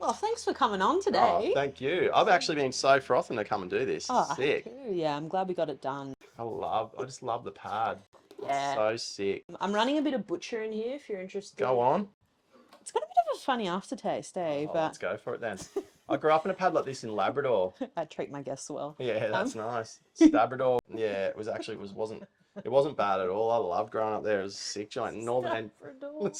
Oh, thanks for coming on Oh, today. thank you. I've actually been so frothing to come and do this. Oh, I have Sick. too. Yeah, I'm glad we got it done. I just love the pad. Yeah. So sick. I'm running a bit of butcher in here if you're interested. Go on. It's got a bit of a funny aftertaste, eh? Oh, But let's go for it then. I grew up in a pad like this in Labrador. I treat my guests well. Yeah, that's Um, nice. Labrador. Yeah, it wasn't bad at all. I loved growing up there. It was a sick joint. Northern End. Labrador.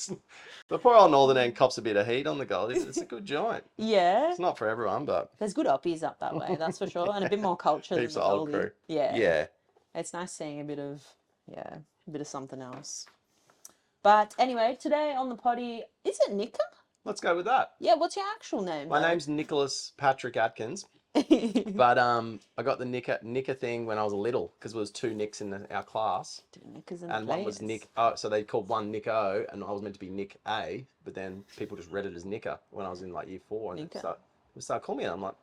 The poor old Northern End cops a bit of heat on the Gold. It's a good joint. Yeah. It's not for everyone, but There's good oppies up that way, that's for sure, and a bit more culture than heaps the of old Goldie. crew. Yeah. Yeah. It's nice seeing a bit of something else. But anyway, today on the potty, is it Nika? Let's go with that. Yeah, what's your actual name? My name's Nicholas Patrick Atkins. But I got the Nicker thing when I was little because there was two Nicks in our class, and one was Nick. Oh, so they called one Nick O, and I was meant to be Nick A. But then people just read it as Nicker when I was in like year 4, and Nicker. they started calling me, and I'm like,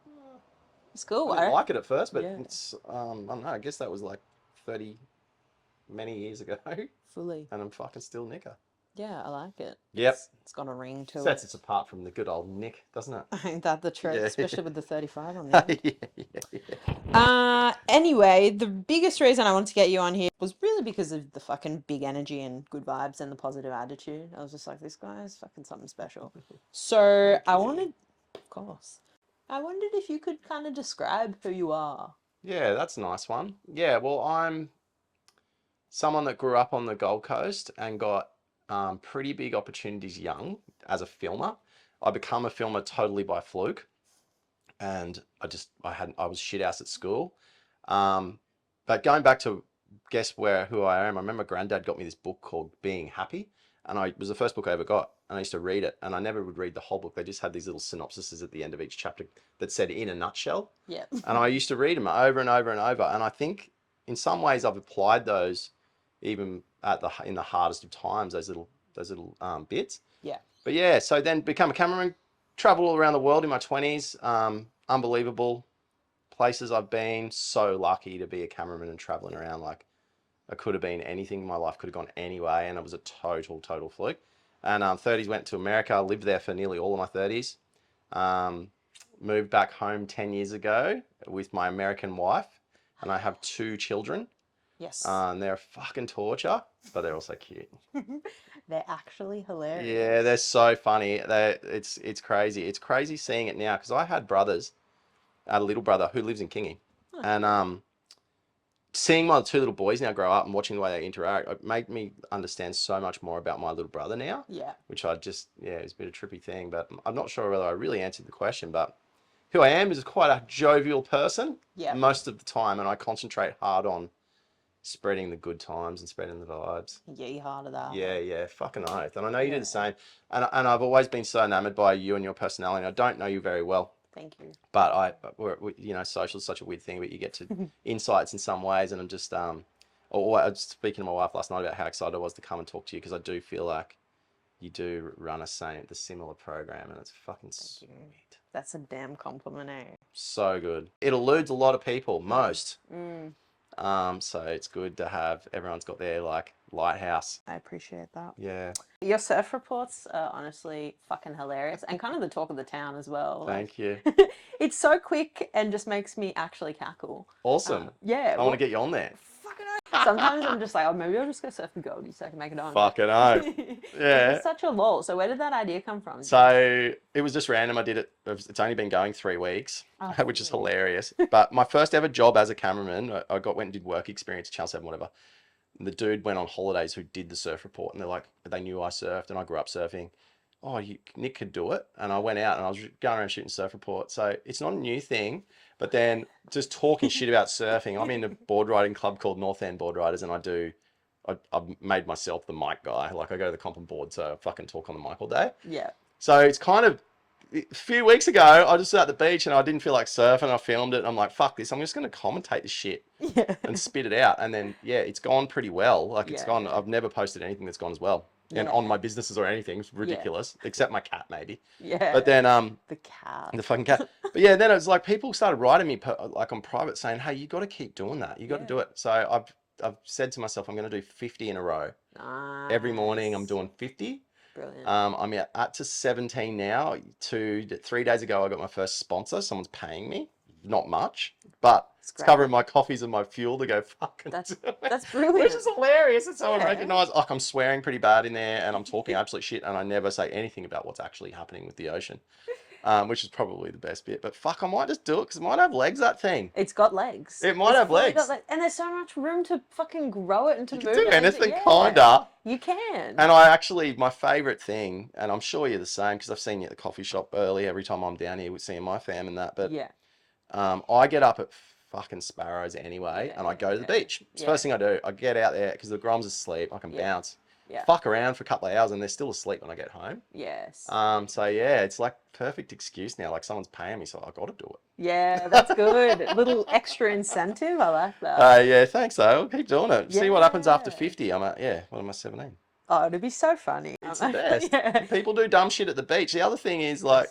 It's cool. I didn't like it at first, but Yeah. it's I don't know. I guess that was like 30 many years ago, Fully. and I'm fucking still Nicker. Yeah, I like it. Yep. It's got a ring to Sets it. us apart from the good old Nick, doesn't it? Ain't that the truth? Yeah. Especially with the 35 on there. Yeah. Anyway, the biggest reason I wanted to get you on here was really because of the fucking big energy and good vibes and the positive attitude. I was just like, this guy is fucking something special. So I wondered if you could kind of describe who you are. Yeah, that's a nice one. Yeah, well, I'm someone that grew up on the Gold Coast and got pretty big opportunities young as a filmer. I become a filmer totally by fluke, and I was shit house at school. But going back to who I am, I remember Granddad got me this book called Being Happy, and it was the first book I ever got, and I used to read it, and I never would read the whole book. They just had these little synopsises at the end of each chapter that said "in a nutshell." Yeah. And I used to read them over and over and over, and I think in some ways I've applied those even in the hardest of times, those little bits. Yeah. But yeah, so then become a cameraman, travel all around the world in my 20s. Unbelievable places I've been. So lucky to be a cameraman and traveling around. Like, I could have been anything in my life, could have gone any way, and it was a total fluke. And 30s, went to America, lived there for nearly all of my 30s. Moved back home 10 years ago with my American wife, and I have 2 children. Yes. And they're fucking torture, but they're also cute. They're actually hilarious. Yeah, they're so funny. It's crazy. It's crazy seeing it now because I had brothers. I had a little brother who lives in Kingy, and seeing my 2 little boys now grow up and watching the way they interact, it made me understand so much more about my little brother now. Yeah. Which it's a bit of a trippy thing, but I'm not sure whether I really answered the question. But who I am is quite a jovial person. Yeah. Most of the time, and I concentrate hard on spreading the good times and spreading the vibes. Yeah, hard of that. Yeah, fucking oath. And I know you do the same. And I've always been so enamored by you and your personality. And I don't know you very well, Thank you. but social is such a weird thing, but you get to insights in some ways. And I'm just, I was speaking to my wife last night about how excited I was to come and talk to you because I do feel like you do run the similar program, and it's fucking sweet. That's a damn compliment, eh? So good. It eludes a lot of people, most. Mm. So it's good to have everyone's got their like lighthouse. I appreciate that. Yeah. Your surf reports are honestly fucking hilarious and kind of the talk of the town as well. Thank you. It's so quick and just makes me actually cackle. Awesome. Yeah. I want to get you on there. Fucking sometimes I'm just like, oh, maybe I'll just go surf the Goldie so I can make it on. Fucking oath. Yeah. It's such a lol. So where did that idea come from? So it was just random. I did it. It's only been going 3 weeks, which is hilarious. But my first ever job as a cameraman, I went and did work experience, Channel 7, whatever. And the dude went on holidays who did the surf report, and they're like, they knew I surfed and I grew up surfing. Oh, Nick could do it. And I went out and I was going around shooting surf reports. So it's not a new thing, but then just talking shit about surfing. I'm in a board riding club called North End Board Riders, and I've made myself the mic guy. Like, I go to the comp and board, so I fucking talk on the mic all day. Yeah. So it's kind of, a few weeks ago, I just was at the beach and I didn't feel like surfing. I filmed it and I'm like, fuck this. I'm just going to commentate this shit and spit it out. And then, it's gone pretty well. Like, it's gone. I've never posted anything that's gone as well. And on my businesses or anything. It's ridiculous. Except my cat, maybe. Yeah. But then, the cat. the fucking cat. But yeah, then it was like people started writing me like on private saying, hey, you got to keep doing that. You got to do it. So I've said to myself, I'm going to do 50 in a row. Nice. Every morning I'm doing 50. Brilliant. I'm at to 17 now. 3 days ago, I got my first sponsor. Someone's paying me. Not much, but it's great. covering my coffees and my fuel to go fucking That's do it. that's brilliant. Which is hilarious. And someone Yeah. recognised, like, I'm swearing pretty bad in there and I'm talking absolute shit and I never say anything about what's actually happening with the ocean, which is probably the best bit. But fuck, I might just do it because it might have legs, that thing. It's got legs. It might have fully got legs. And there's so much room to fucking grow it and to You move can do it. anything, Yeah, kinda. you can. And I actually, my favourite thing, and I'm sure you're the same because I've seen you at the coffee shop early every time I'm down here with seeing my fam and that. But Yeah. I get up at fucking Sparrows anyway, Yeah, and I go to the yeah, beach. It's the yeah. first thing I do. I get out there because the grom's asleep. I can Yeah. bounce, Yeah. fuck around for a couple of hours, and they're still asleep when I get home. Yes. So yeah, it's like perfect excuse now. Like someone's paying me, so I got to do it. Yeah, that's good. Little extra incentive. I like that. Yeah, thanks. I'll keep doing it. See what happens after Yeah. 50. I'm at, yeah, what am I, 17? Oh, it'd be so funny. It's the best. Yeah. People do dumb shit at the beach. The other thing is like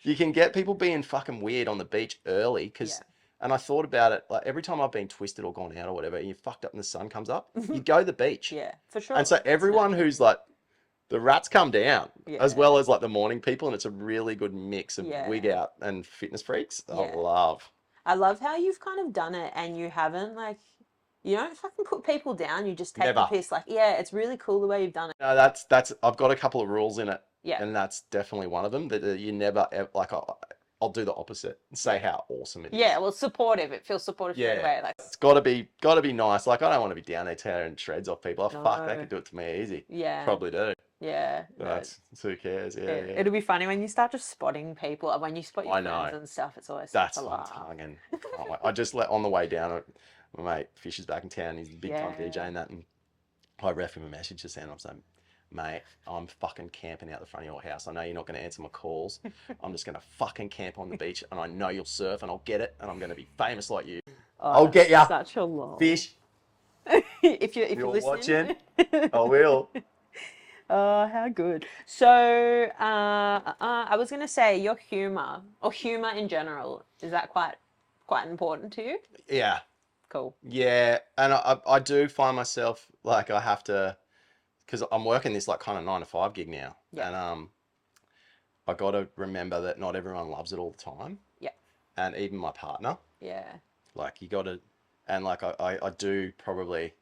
you can get people being fucking weird on the beach early because, and I thought about it, like every time I've been twisted or gone out or whatever, and you fucked up and the sun comes up, you go to the beach. Yeah, for sure. And so everyone who's like, the rats come down as Yeah. well as like the morning people, and it's a really good mix of Yeah. wig out and fitness freaks. Yeah. I love. I love how you've kind of done it and you haven't like, you don't fucking put people down. You just take the Never. piss. Like, yeah, it's really cool the way you've done it. No, that's. I've got a couple of rules in it, Yeah. and that's definitely one of them. That you never like. I'll do the opposite and say how awesome it is. Yeah, well, supportive. It feels supportive straight away. Like, It's got to be nice. Like I don't want to be down there tearing shreds off people. Oh, fuck, they could do it to me easy. yeah. Probably do. Yeah. That's who cares? Yeah, yeah. It'll be funny when you start just spotting people. When you spot your I know. friends and stuff, it's always That's such a fun laugh. tonguing. I just let on the way down. My mate Fish is back in town. He's a big time DJ and that, and I ref him a message just saying, I'm saying, mate, I'm fucking camping out the front of your house. I know you're not going to answer my calls. I'm just going to fucking camp on the beach, and I know you'll surf, and I'll get it, and I'm going to be famous like you. Oh, I'll get ya. Such a laugh. Fish. if you're watching, listening. I will. Oh, how good. So, I was going to say your humor, or humor in general, is that quite important to you? Yeah. Cool. Yeah, and I do find myself like I have to, because I'm working this like kind of 9 to 5 gig now, and I got to remember that not everyone loves it all the time. Yeah. And even my partner. Yeah. Like you got to, and like I do probably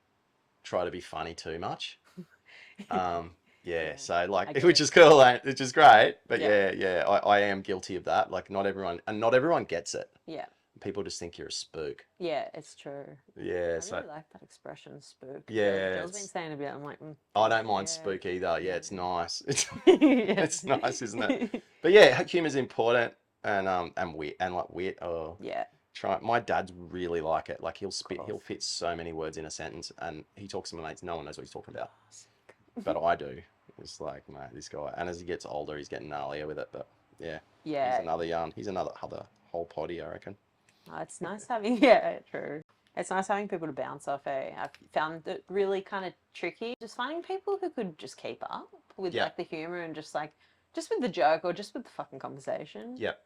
try to be funny too much. Yeah. So like, which is cool, which is great. But yeah, I am guilty of that. Like not everyone gets it. Yeah. People just think you're a spook. Yeah, it's true. Yeah, I really like that expression, spook. Yeah, Jill's been saying a bit. I'm like, I don't mind spook either. Yeah, it's nice. It's nice, isn't it? But yeah, humor's important, and wit, and like wit. Oh, yeah. My dad's really like it. Like he'll fit so many words in a sentence, and he talks to my mates. No one knows what he's talking about, but I do. It's like, mate, this guy. And as he gets older, he's getting gnarlier with it. But yeah, he's another whole potty, I reckon. Oh, it's nice having true. It's nice having people to bounce off. I've found it really kind of tricky just finding people who could just keep up with like the humor and just with the joke or just with the fucking conversation. Yep.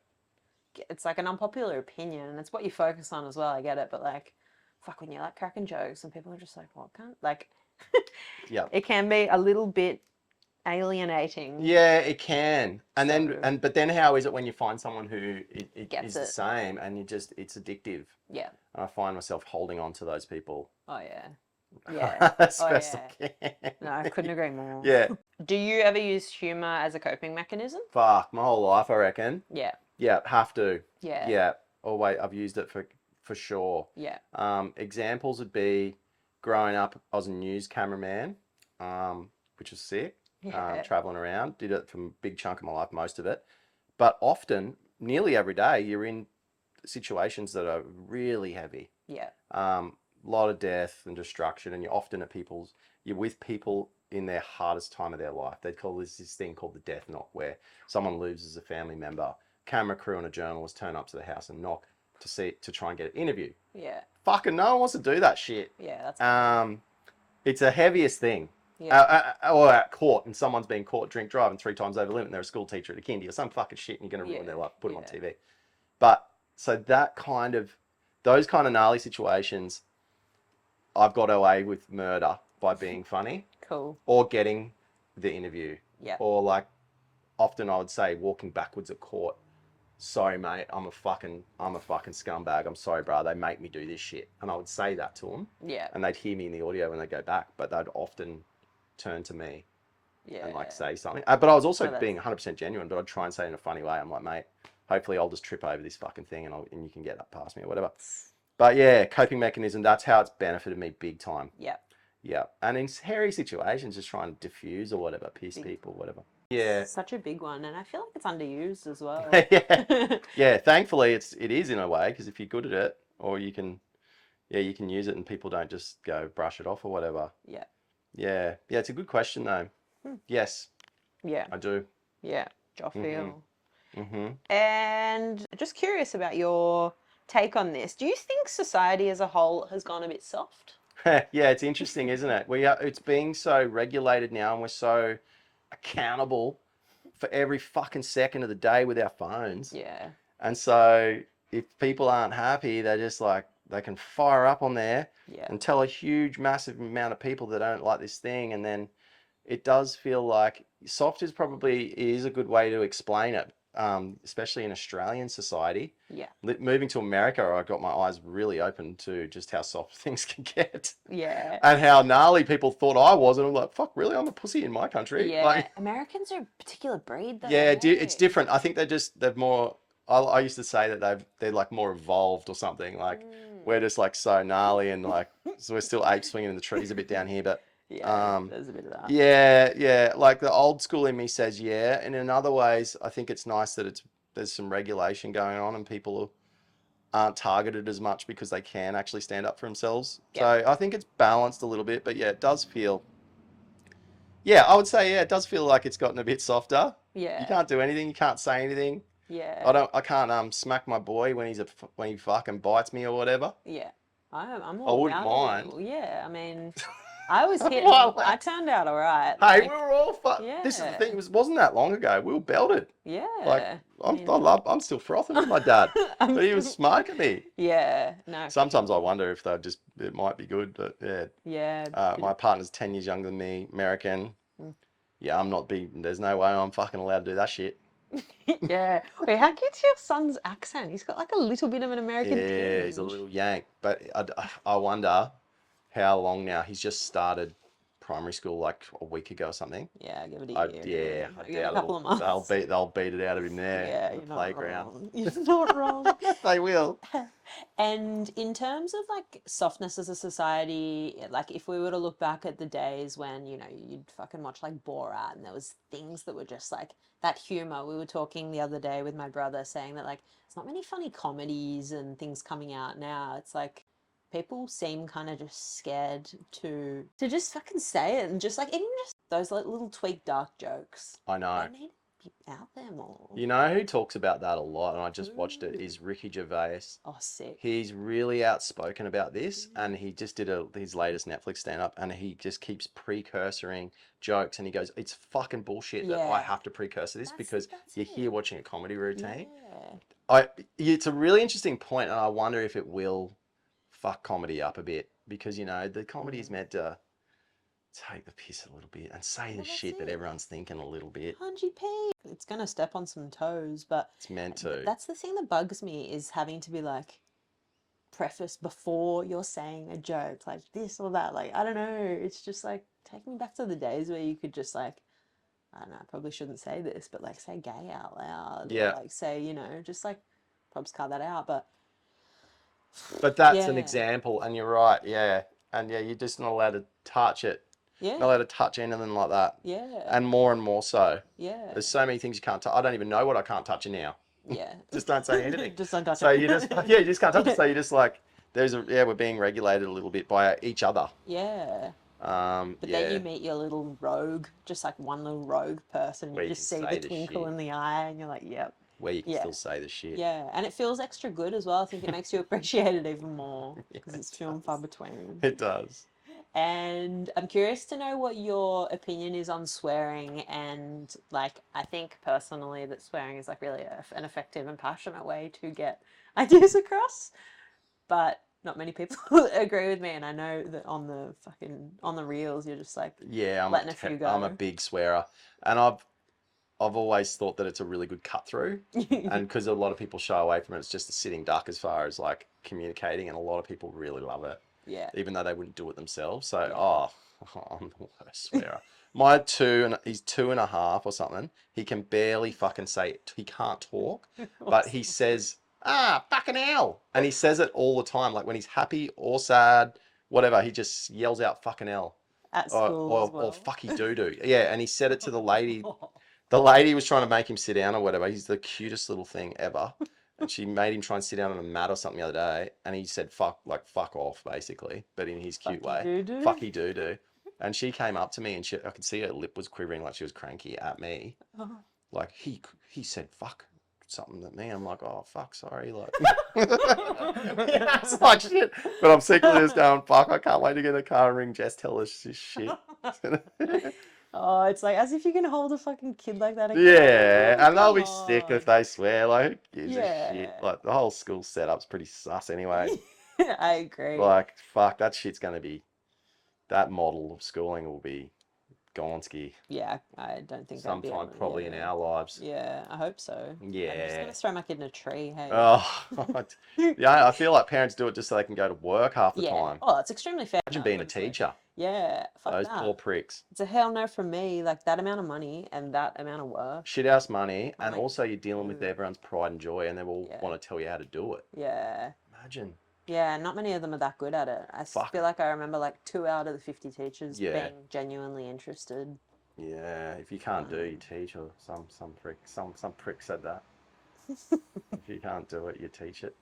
It's like an unpopular opinion and it's what you focus on as well. I get it, but like, fuck, when you're like cracking jokes and people are just like, what can't like? Yeah. It can be a little bit alienating. Yeah, it can. And but then how is it when you find someone who is the same and it's addictive? Yeah. And I find myself holding on to those people. Oh yeah. Yeah. As best I can. No, I couldn't agree more. Yeah. Do you ever use humor as a coping mechanism? Fuck, my whole life, I reckon. Yeah. Yeah, have to. Yeah. Yeah. Always, I've used it for sure. Yeah. Examples would be growing up, I was a news cameraman, which was sick. Yeah. Traveling around, did it for a big chunk of my life, most of it. But often, nearly every day, you're in situations that are really heavy. Yeah. A lot of death and destruction, and you're with people in their hardest time of their life. They call this thing called the death knock, where someone loses a family member, camera crew and a journalist turn up to the house and knock to try and get an interview. Yeah. Fucking no one wants to do that shit. Yeah, that's it's the heaviest thing. Yeah. Or at court and someone's been caught drink driving 3 times over the limit and they're a school teacher at a kindy or some fucking shit and you're going to ruin their life, put them on TV. But so those kind of gnarly situations, I've got away with murder by being funny. Cool. Or getting the interview. Yeah. Or like, often I would say walking backwards at court. Sorry, mate, I'm a fucking scumbag. I'm sorry, bro. They make me do this shit. And I would say that to them. Yeah. And they'd hear me in the audio when they go back, but they'd often turn to me and like say something. But I was also being 100% genuine, but I'd try and say it in a funny way. I'm like, mate, hopefully I'll just trip over this fucking thing and you can get that past me or whatever. But yeah, coping mechanism, that's how it's benefited me big time. Yeah. Yeah. And in hairy situations, just trying to diffuse or whatever, piss people, whatever. Yeah. Such a big one, and I feel like it's underused as well. Yeah. Yeah. Thankfully, it is in a way, because if you're good at it, or you can use it and people don't just go brush it off or whatever. Yeah. Yeah. Yeah. It's a good question though. Yes. Yeah. I do. Yeah. I feel. Mm-hmm. And just curious about your take on this. Do you think society as a whole has gone a bit soft? Yeah, it's interesting, isn't it? It's being so regulated now, and we're so accountable for every fucking second of the day with our phones. Yeah. And so if people aren't happy, they're just like, they can fire up on there and tell a huge, massive amount of people that don't like this thing. And then it does feel like soft is a good way to explain it, especially in Australian society. Yeah. Moving to America, I got my eyes really open to just how soft things can get. Yeah. And how gnarly people thought I was. And I'm like, fuck, really? I'm a pussy in my country. Yeah. Like, Americans are a particular breed though. yeah, right? it's different. I think they've more, I used to say that they're like more evolved or something. Like, we're just like so gnarly and like, so we're still ape swinging in the trees a bit down here. But yeah, there's a bit of that. yeah. Like the old school in me says, yeah. And in other ways, I think it's nice that there's some regulation going on and people aren't targeted as much because they can actually stand up for themselves. So I think it's balanced a little bit, but yeah, it does feel, I would say, it does feel like it's gotten a bit softer. Yeah. You can't do anything. You can't say anything. Yeah. I can't smack my boy when he fucking bites me or whatever. Yeah. I'm I all wouldn't mind. Yeah, I mean, I was hit. Well, I turned out all right. Hey, like, we were all This is the thing. It wasn't that long ago. We were belted. Yeah. Like I'm still frothing with my dad, but he was smoking me. Yeah. No. Sometimes I wonder if it might be good, but yeah. Yeah. My partner's 10 years younger than me, American. Yeah, there's no way I'm fucking allowed to do that shit. Yeah. Wait, how good's your son's accent? He's got like a little bit of an American tinge. Yeah, he's a little yank. But I wonder how long now. He's just started primary school like a week ago or something. Yeah, give it a year. I Give it doubt a couple of months. they'll beat it out of him there. Yeah, on the you're not playground. wrong. You're not wrong. They will. And in terms of like softness as a society, like if we were to look back at the days when, you know, you'd fucking watch like Borat and there was things that were just like that humor. We were talking the other day with my brother saying that like it's not many funny comedies and things coming out now. It's like people seem kind of just scared to just fucking say it, and just like even just those like little tweaked dark jokes. I know. They need to be out there more. You know who talks about that a lot, and I just watched it, is Ricky Gervais. Oh, sick. He's really outspoken about this, and he just did his latest Netflix stand-up, and he just keeps precursoring jokes, and he goes, it's fucking bullshit that I have to precursor this because you're here watching a comedy routine. Yeah. It's a really interesting point, and I wonder if it will fuck comedy up a bit, because, you know, the comedy is meant to take the piss a little bit and say the shit that everyone's thinking a little bit. 100p. It's going to step on some toes, but it's meant to. That's the thing that bugs me, is having to be like preface before you're saying a joke, like this or that. Like, I don't know. It's just like, take me back to the days where you could just like, I don't know, I probably shouldn't say this, but like say gay out loud. Yeah. Or like say, you know, just like, probably cut that out, but that's an example, and you're right, yeah. And yeah, you're just not allowed to touch it. Yeah. Not allowed to touch anything like that. Yeah. And more so. Yeah. There's so many things you can't touch. I don't even know what I can't touch now. Yeah. Just don't say anything. Just don't touch it. So you just can't touch it. So you just like, we're being regulated a little bit by each other. Yeah. But then you meet your little rogue, just like one little rogue person. You just see the twinkle in the eye, and you're like, yep. Where you can still say the shit. Yeah, and it feels extra good as well. I think it makes you appreciate it even more, because it's few and far between. It does. And I'm curious to know what your opinion is on swearing, and like, I think personally that swearing is like really an effective and passionate way to get ideas across. But not many people agree with me, and I know that on the reels, you're just like Yeah, letting a few go. I'm a big swearer, and I've always thought that it's a really good cut through, and because a lot of people shy away from it, it's just a sitting duck as far as like communicating, and a lot of people really love it. Yeah. Even though they wouldn't do it themselves. So, Yeah. I'm the worst swearer. He's 2.5 or something. He can barely fucking say, he can't talk, but he says, fucking hell. And he says it all the time. Like when he's happy or sad, whatever, he just yells out fucking hell. At school as well. Or fucky doo doo. Yeah. And he said it to the lady. The lady was trying to make him sit down or whatever. He's the cutest little thing ever. And she made him try and sit down on a mat or something the other day. And he said, fuck off, basically. But in his cute way. Doo-doo. Fucky doo doo. And she came up to me and I could see her lip was quivering like she was cranky at me. Oh. Like, he said, fuck something at me. I'm like, oh, fuck, sorry. Like, it's like shit. But I'm secretly just going, fuck, I can't wait to get in a car and ring Jess, tell her this shit. Oh, it's like as if you can hold a fucking kid like that again. Yeah, and they'll be Come sick if on. they swear. Like, who gives a Yeah. shit? Like, the whole school setup's pretty sus anyway. I agree. Like, fuck, that shit's going to be, that model of schooling will be Gonski Yeah, I don't think I'd be sometime able, probably in our lives. Yeah, I hope so. I'm just Yeah. gonna throw my kid in a tree. Hey. Oh, yeah, I feel like parents do it just so they can go to work half the Yeah. time. Oh, it's extremely fair. Imagine being a teacher. Yeah, fuck Those that. poor pricks. It's a hell no from me. Like that amount of money and that amount of work. Shit house money, I'm and like, also you're dealing with dude. everyone's pride and joy, and they will Yeah. want to tell you how to do it. Yeah. Imagine. Yeah, not many of them are that good at it. I Fuck. feel like I remember like 2 out of the 50 teachers Yeah. being genuinely interested. Yeah, if you can't do it, you teach, or some prick said that. If you can't do it, you teach it.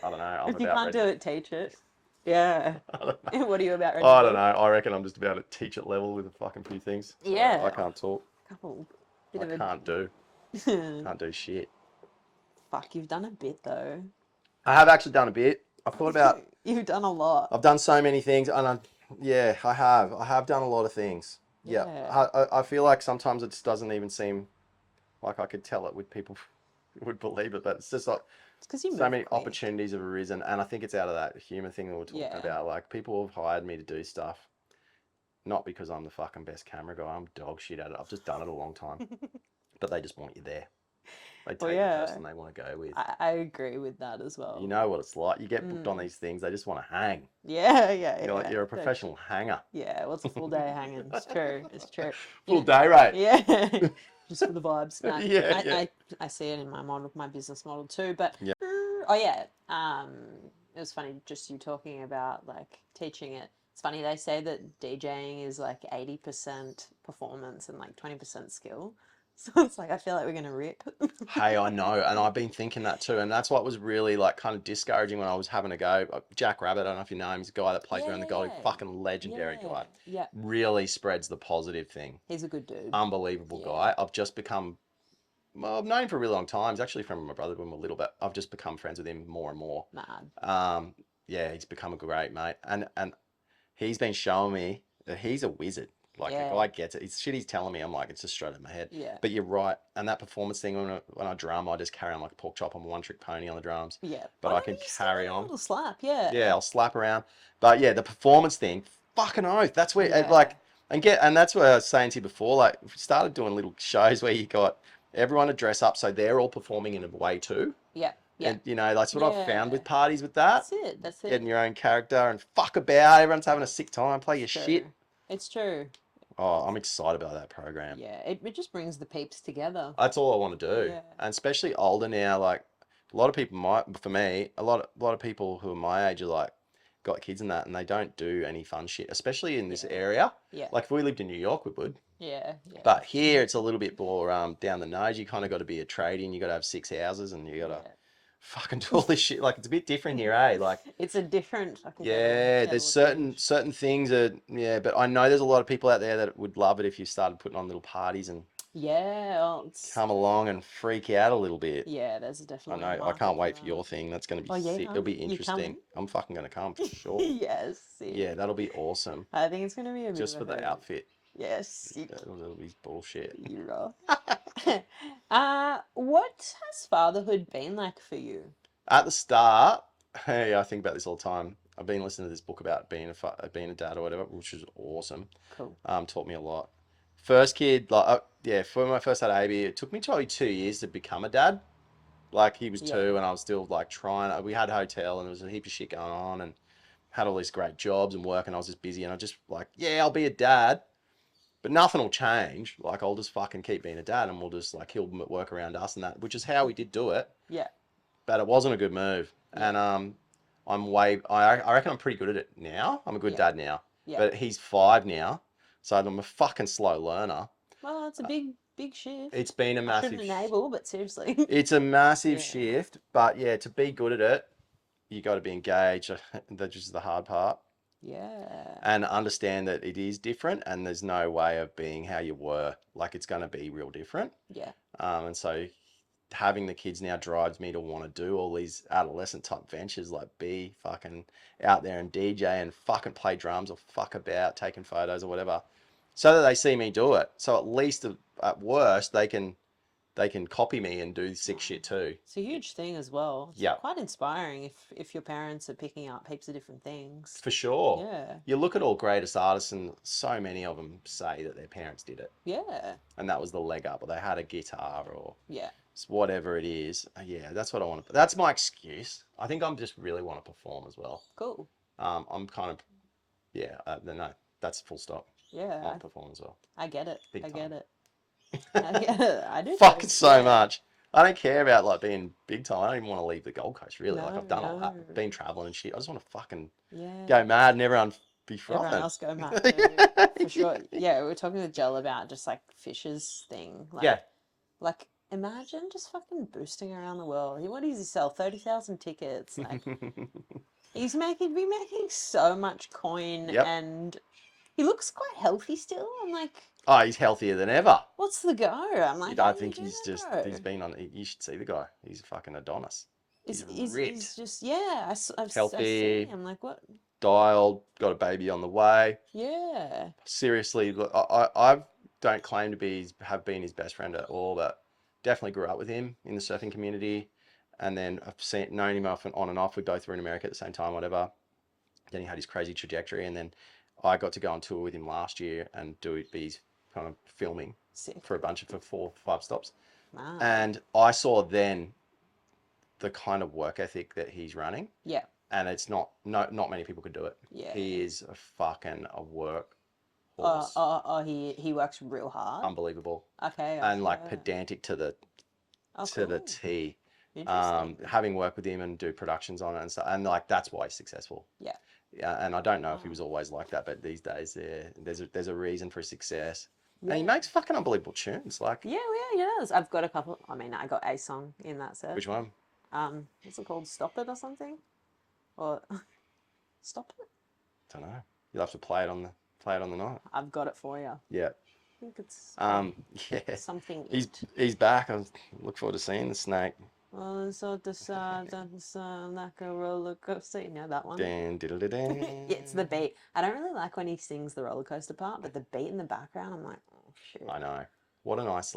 I don't know. I'm If you about can't do it, teach it. Yeah. I don't know. What are you about ready I to don't do? know. I reckon I'm just about at teach it level with a fucking few things. So Yeah. I can't talk. Couple. I can't do. Can't do shit. Fuck, you've done a bit though. I have actually done a bit. I thought about. You've done a lot. I've done so many things, and I have. I have done a lot of things. Yeah. I feel like sometimes it just doesn't even seem like I could tell it with people would believe it, but it's just like It's because you so many quick. opportunities have arisen, and I think it's out of that humour thing that we're talking about. Like people have hired me to do stuff, not because I'm the fucking best camera guy. I'm dog shit at it. I've just done it a long time, but they just want you there. They take the person they want to go with. I agree with that as well. You know what it's like. You get booked on these things. They just want to hang. Yeah. You're a professional hanger. Yeah, well, it's a full day hanging. It's true. It's true. Full day rate. Yeah. Just for the vibes. No, Yeah. I see it in my business model too. But Yeah. oh yeah, it was funny just you talking about like teaching it. It's funny they say that DJing is like 80% performance and like 20% skill. So it's like I feel like we're gonna rip. Hey, I know, and I've been thinking that too, and that's what was really like kind of discouraging when I was having a go. Jack Rabbit, I don't know if you know him, he's a guy that plays around the goal, fucking legendary guy. Yeah. Really spreads the positive thing. He's a good dude. Unbelievable guy. I've just become, well, I've known him for a really long time. He's actually from my brother when we were little, but I've just become friends with him more and more. Mad. Yeah, he's become a great mate, and he's been showing me that he's a wizard. Like, the guy gets it. It's shit he's telling me. I'm like, it's just straight in my head. Yeah. But you're right. And that performance thing, when I drum, I just carry on like a pork chop. I'm a one-trick pony on the drums. Yeah. But I can carry on. A little slap, yeah. Yeah, I'll slap around. But yeah, the performance thing, fucking oath. That's where, and that's what I was saying to you before. Like, we started doing little shows where you got everyone to dress up so they're all performing in a way too. Yeah. Yeah. And, that's what I've found with parties with that. That's it. Getting your own character and fuck about. Everyone's having a sick time. Play your shit. It's true. Oh, I'm excited about that program. Yeah, it just brings the peeps together. That's all I want to do. Yeah. And especially older now, like a lot of people a lot of people who are my age are like got kids and that, and they don't do any fun shit, especially in this area. Yeah. Like if we lived in New York, we would. Yeah. But here it's a little bit more down the nose. You kind of got to be a tradie, you got to have 6 houses, and you got to fucking do all this shit. Like it's a bit different here, eh? Like it's a different fucking there's certain things that but I know there's a lot of people out there that would love it if you started putting on little parties and come along and freak out a little bit. Yeah, there's definitely. I know. I can't wait for your thing. That's going to be sick. It'll be interesting. I'm fucking going to come for sure. Yes. Yeah, that'll be awesome. I think it's going to be a bit just for the outfit. Yes. It'll be bullshit. You're what has fatherhood been like for you? At the start, Hey, I think about this all the time. I've been listening to this book about being a dad or whatever, which is awesome. Cool. Taught me a lot. First kid, like, yeah, for my first had Abby, it took me probably 2 years to become a dad. Like he was Yeah. 2, and I was still like trying. We had a hotel, and there was a heap of shit going on, and had all these great jobs and work, and I was just busy, and I just like, yeah, I'll be a dad, but nothing will change. Like I'll just fucking keep being a dad, and we'll just like he'll work around us and that, which is how we did do it. Yeah. But it wasn't a good move, Yeah. and I reckon I'm pretty good at it now. I'm a good Yeah. dad now, Yeah. but he's 5 now, so I'm a fucking slow learner. Well, it's a big shift. It's been a I massive. shouldn't enable, but seriously. It's a massive Yeah. shift, but yeah, to be good at it, you got to be engaged. That's just the hard part. Yeah. And understand that it is different, and there's no way of being how you were. Like it's going to be real different. Yeah. And so having the kids now drives me to want to do all these adolescent type ventures, like be fucking out there and DJ and fucking play drums or fuck about taking photos or whatever, so that they see me do it. So at least at worst they can copy me and do sick shit too. It's a huge thing as well. It's Yeah, quite inspiring if your parents are picking up heaps of different things. for sure. Yeah. You look at all greatest artists, and so many of them say that their parents did it, Yeah. and that was the leg up, or they had a guitar, or Yeah. whatever it is. Yeah, that's what I want to. That's my excuse. I think I'm just really want to perform as well. Cool. I'm kind of, yeah. No, that's full stop. I Yeah. want to perform as well. I get it. Big I time. get it. I get it. I do Fuck too. it so Yeah. much. I don't care about like being big time. I don't even want to leave the Gold Coast really. Like No, I've done all no. that, been traveling and shit. I just want to fucking Yeah. go mad and everyone be Everyone frothing. else go mad too. For sure. Yeah, we were talking with Jill about just like Fisher's thing. Like, Yeah. Like, imagine just fucking boosting around the world. What does he sell? 30,000 tickets. Like, be making so much coin, Yep. and he looks quite healthy still. I'm like, Oh, he's healthier than ever. what's the go? I'm like, I how do you think do he's that, just bro? he's been on. You should see the guy. He's a fucking Adonis. He's ripped. He's just, yeah, I've Healthy. seen him. Like, what? Dialed, got a baby on the way. Yeah. Seriously, look, I don't claim to have been his best friend at all, but definitely grew up with him in the surfing community, and then I've known him off and on and off. We both were in America at the same time, whatever. Then he had his crazy trajectory, and then I got to go on tour with him last year and be his kind of filming Sick. for 4 or 5 stops, Wow. and I saw then the kind of work ethic that he's running. Yeah. And it's not many people could do it. Yeah. He is a work horse. He works real hard. Unbelievable. Okay. And like pedantic to the cool. T. Interesting. Having worked with him and do productions on it and stuff, and like that's why he's successful. Yeah. Yeah, and I don't know if he was always like that, but these days there's a reason for his success. Yeah. And he makes fucking unbelievable tunes. Like yeah, he does. I've got a couple. I mean, I got a song in that set. Which one? What's it called? Stop It or something? Or Stop It? Don't know. You'll have to play it on the night. I've got it for you. Yeah. I think it's yeah. something. He's back. I look forward to seeing the snake. Well, so like a roller coaster. You know that one? Dan, Yeah, it's the beat. I don't really like when he sings the roller coaster part, but the beat in the background, I'm like, oh shit. I know. What a nice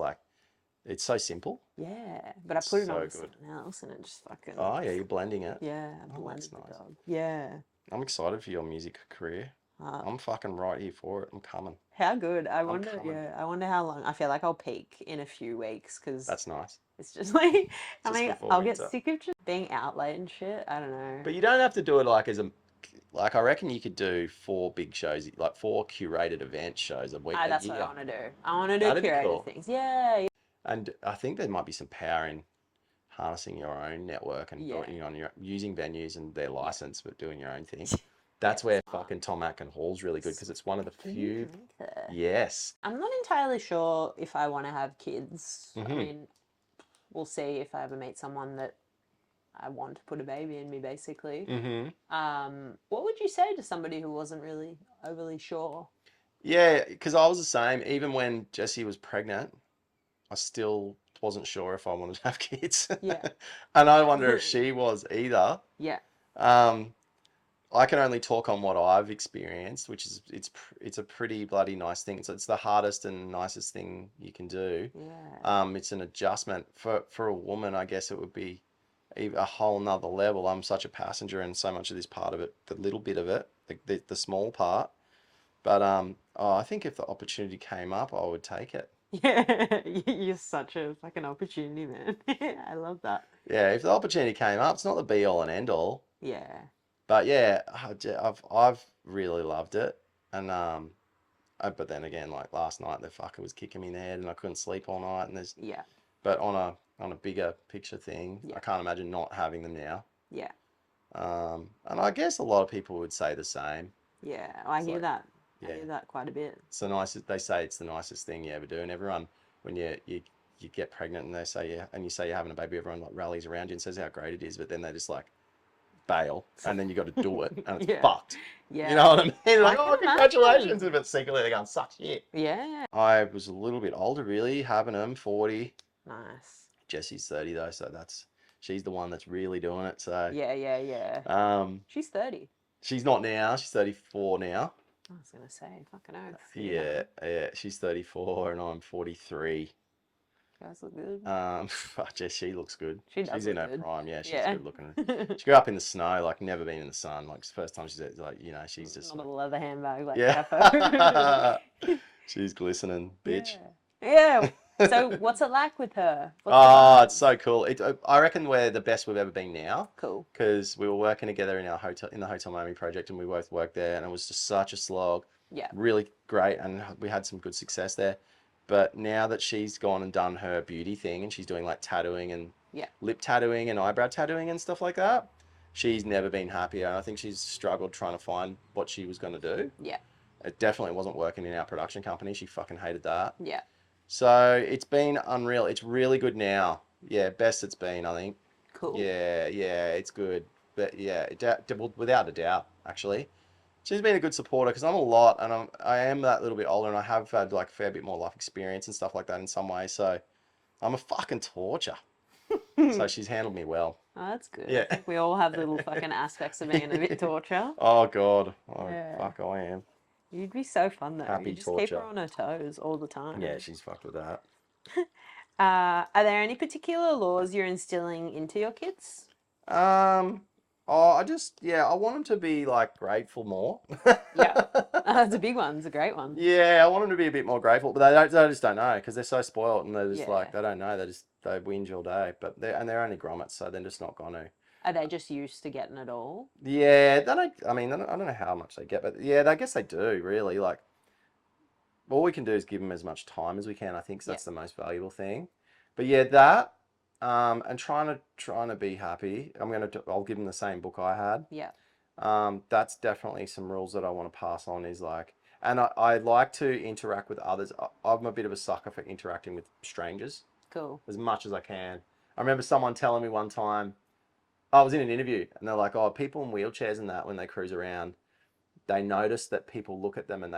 it's so simple. Yeah, but I put it on So good. something else and it just fucking. Oh yeah, you're blending it. Yeah, I Oh, blended that's the nice. dog. Yeah. I'm excited for your music career. I'm fucking right here for it. I'm coming. How good. I coming. wonder how long. I feel like I'll peak in a few weeks because That's nice. it's just like, I Just mean, before I'll get winter. sick of just being out late and shit. I don't know. But you don't have to do it like I reckon you could do 4 big shows, like 4 curated event shows a week. That's what I want to do. I want to do That'd be curated cool. things. Yeah. And I think there might be some power in harnessing your own network and using venues and their license, but doing your own thing. That's where fucking Tom Atkin Hall's really good because it's one of the few. Yes. I'm not entirely sure if I want to have kids. Mm-hmm. I mean, we'll see if I ever meet someone that I want to put a baby in me, basically. Mm-hmm. What would you say to somebody who wasn't really overly sure? Yeah, because I was the same. Even when Jessie was pregnant, I still wasn't sure if I wanted to have kids. Yeah. And I wonder if she was either. Yeah. I can only talk on what I've experienced, which is it's a pretty bloody nice thing. It's the hardest and nicest thing you can do. Yeah. It's an adjustment for a woman. I guess it would be a whole nother level. I'm such a passenger in so much of this part of it, the little bit of it, the small part. But I think if the opportunity came up, I would take it. Yeah, you're such a fucking opportunity, man. I love that. Yeah, if the opportunity came up, it's not the be all and end all. Yeah. But yeah, I've really loved it, and but then again, like last night, the fucker was kicking me in the head, and I couldn't sleep all night. And Yeah. but on a bigger picture thing, Yeah. I can't imagine not having them now. Yeah. And I guess a lot of people would say the same. Yeah. I It's hear like, that. I yeah, hear that quite a bit. it's the nicest. They say it's the nicest thing you ever do, and everyone when you get pregnant and they say yeah, and you say you're having a baby, everyone like rallies around you and says how great it is, but then they just like bail, and then you got to do it, and it's Yeah. fucked. Yeah. You know what I mean? Like, I oh, can congratulations, imagine. but secretly they're going, suck shit. Yeah. I was a little bit older, really, having them, 40. Nice. Jesse's 30 though, so she's the one that's really doing it. So Yeah, yeah, yeah. She's 30. she's not now. She's 34 now. I was gonna say, fucking oath. Yeah, yeah. She's 34 and I'm 43. Guys look good. Jess, she looks good. She does She's look in her good. prime. Yeah, she's Yeah. good looking. She grew up in the snow, like never been in the sun. Like it's the first time she's like, she's just Not like, a leather handbag like yeah. Defo. She's glistening, bitch. Yeah. Yeah. So what's it like with her? What's the Oh, it's vibe? so cool. I reckon we're the best we've ever been now. Cool. Because we were working together in the Hotel Miami project, and we both worked there, and it was just such a slog. Yeah. Really great, and we had some good success there. But now that she's gone and done her beauty thing, and she's doing like tattooing and Yeah. lip tattooing and eyebrow tattooing and stuff like that, she's never been happier. And I think she's struggled trying to find what she was going to do. Yeah. It definitely wasn't working in our production company. She fucking hated that. Yeah. So it's been unreal. It's really good now. Yeah, best it's been, I think. Cool. Yeah, it's good. But yeah, without a doubt, actually. She's been a good supporter because I'm a lot, and I am that little bit older, and I have had like a fair bit more life experience and stuff like that in some ways. So I'm a fucking torture. So she's handled me well. Oh, that's good. Yeah. I think we all have little fucking aspects of being a bit torture. Oh God, Yeah. fuck, I am. You'd be so fun though. Happy You just keep her torture. on her toes all the time. Yeah, she's fucked with that. Are there any particular laws you're instilling into your kids? I want them to be like grateful more. Yeah. That's a big one. It's a great one. Yeah, I want them to be a bit more grateful, but they just don't know because they're so spoiled and they're just Yeah. like, they don't know. They whinge all day, but they're only grommets, so they're just not gonna. Are they just used to getting it all? Yeah, they don't. I mean, I don't know how much they get, but yeah, I guess they do really. Like, all we can do is give them as much time as we can. I think that's the most valuable thing. But yeah, that and trying to be happy. I'll give them the same book I had. Yeah. That's definitely some rules that I want to pass on. Is like, and I like to interact with others. I'm a bit of a sucker for interacting with strangers. Cool. As much as I can. I remember someone telling me one time. I was in an interview, and they're like, "Oh, people in wheelchairs and that when they cruise around, they notice that people look at them and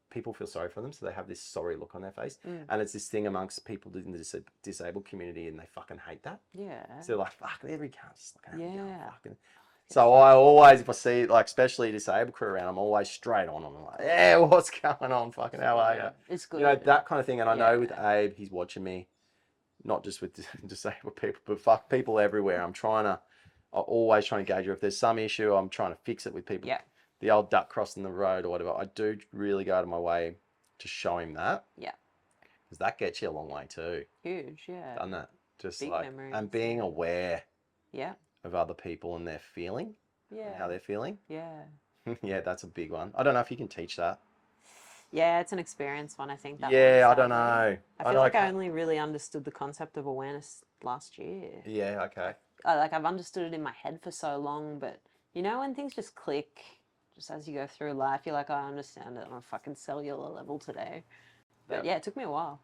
people feel sorry for them, so they have this sorry look on their face, and it's this thing amongst people in the disabled community, and they fucking hate that. Yeah. So they're like, fuck, every cunt's looking at me. Yeah. Fucking. So I always, if I see like especially a disabled crew around, I'm always straight on them. I'm like, yeah, what's going on? Fucking how are you? It's good. You know, that kind of thing. And I know with Abe, he's watching me, not just with disabled people, but fuck people everywhere. I'm always trying to gauge her. If there's some issue, I'm trying to fix it with people. Yeah. The old duck crossing the road or whatever. I do really go out of my way to show him that. Yeah. Because that gets you a long way too. Huge, yeah. Done that. Just Big like, memories, and being aware Yeah. of other people and their feeling. Yeah. And how they're feeling. Yeah. Yeah, that's a big one. I don't know if you can teach that. Yeah, it's an experience one, I think. That Yeah, one, I don't sadly. know. I feel like I only really understood the concept of awareness last year. Yeah, okay. I've understood it in my head for so long, but you know when things just click, just as you go through life, you're like, oh, I understand it on a fucking cellular level today. But yeah, it took me a while.